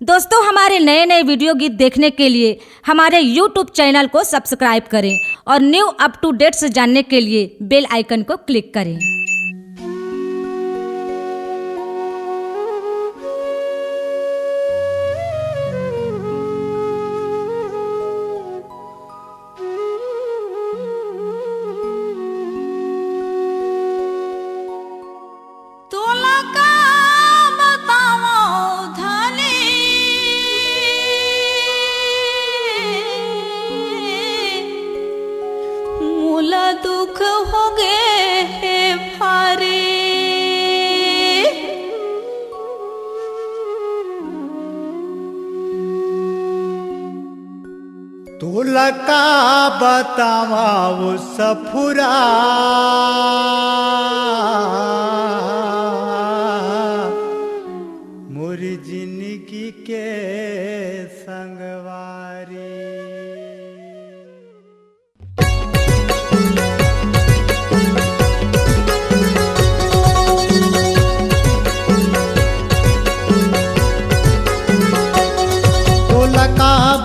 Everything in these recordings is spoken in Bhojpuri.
दोस्तों, हमारे नए नए वीडियो गीत देखने के लिए हमारे YouTube चैनल को सब्सक्राइब करें और न्यू अप टू डेट्स जानने के लिए बेल आइकन को क्लिक करें। दुख हो गे भारी तोला का बतावा वो सफुरा मोरी जिंदगी के संगवारी।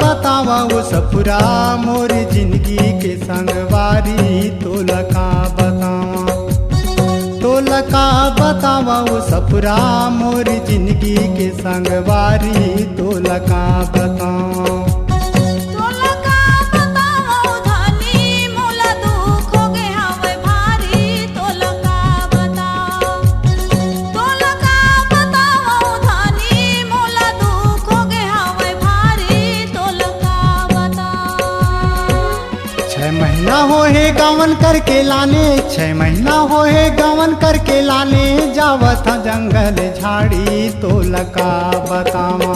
बतावा वो सफुरा मोर जिंदगी के संगवारी। तोला का बतावा वो सफुरा मोर जिंदगी के संगवारी। तोला का बतावा महीना हो है गवन करके लाने, 6 महीना हो है गवन करके लाने। जावत जंगल झाड़ी तोला का बतावा।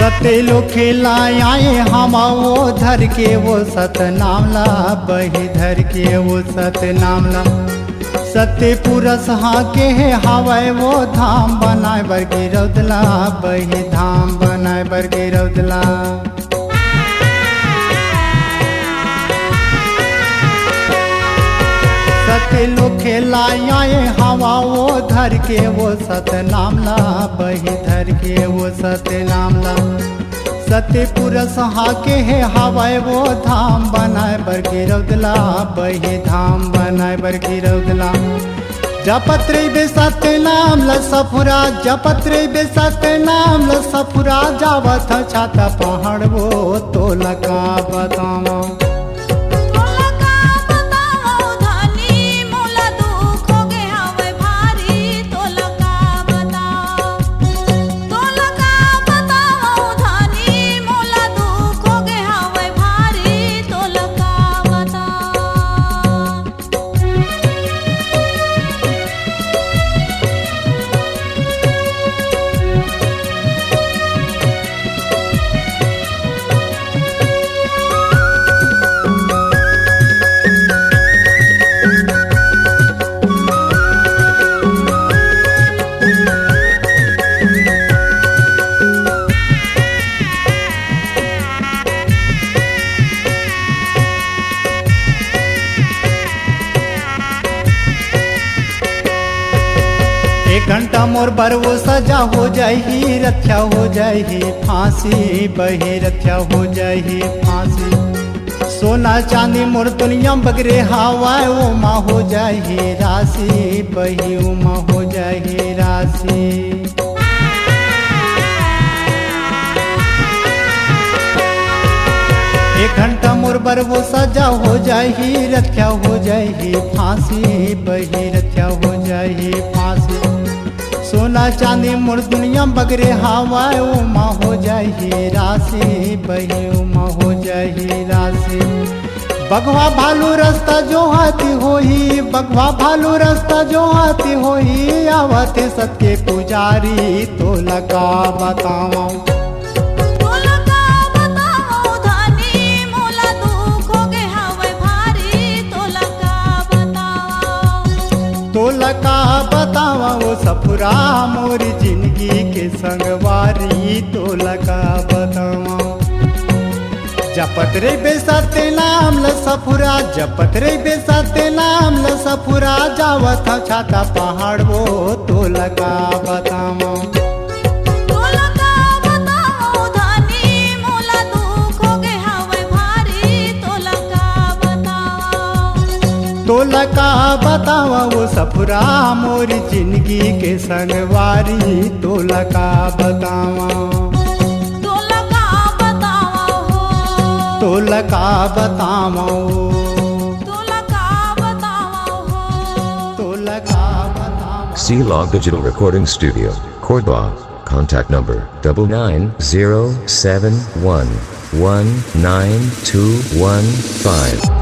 सते लो खेला आए हम वो धर के वो सत नामला बही धर के वो सत नामला। सत्य पुरस हाँ के है हवाए वो धाम बनाए बरगे रौदला बही धाम बनाए बरगे रौदला। सत्य लो खेला आए हवा वो धर के वो सत नामला बही धर के वो सत नामला। सत्य पुरस हाके है हवाए वो धाम बनाए बरगे रौदला बही धाम बनाए बरगे रौदला। जपत रे बे सत्य नाम ल सफुरा जपत रे बे सत्य नाम ल सफुरा। जावत छाता पहाड़ वो तोला का बतावा। एक घंटा मोर बरवो सजा हो जाही रक्षा हो जाही फांसी बही रक्षा हो जाही फांसी। सोना चांदी मोर दुनिया बगरे हवाए उमा हो जाही राशि बही उमा हो जाही राशि। एक घंटा मोर बरवो सजा हो जाही रक्षा हो जाही फांसी बही जाही फांसी। सोना चांदी मुड़ दुनिया बगरे हवा उमा हो जाही राशि बही उमा हो जाही राशि। बगवा भालू रास्ता जो हाथी होही बगवा भालू रास्ता जो हाथी होही आवत सत्य पुजारी तो लगा बतावा। तोला का बताओ धनी मोला दुख हो गे हवे भारी तोला का बताओ। तो लगा बतावा वो सफुरा मोरी जिंदगी के संगवारी तो लगा बतावा। जपत रे बेसते नाम ल सफुरा जपत रे बेसते नाम ल सफुरा जावत छाता पहाड़ वो तो लगा बतावा। तोला का बताओ धनी मोला दुख हो गे हवे भारी तोला का बताओ। तो लगा बतावा वो सफुरा मोरी जिंदगी के संगवारी तो लगा बतावा। तो लगा बतावा तोला का बताओ। तो लगा बतावा। C-Log Digital Recording Studio, Cordoba. Contact number 9907119215.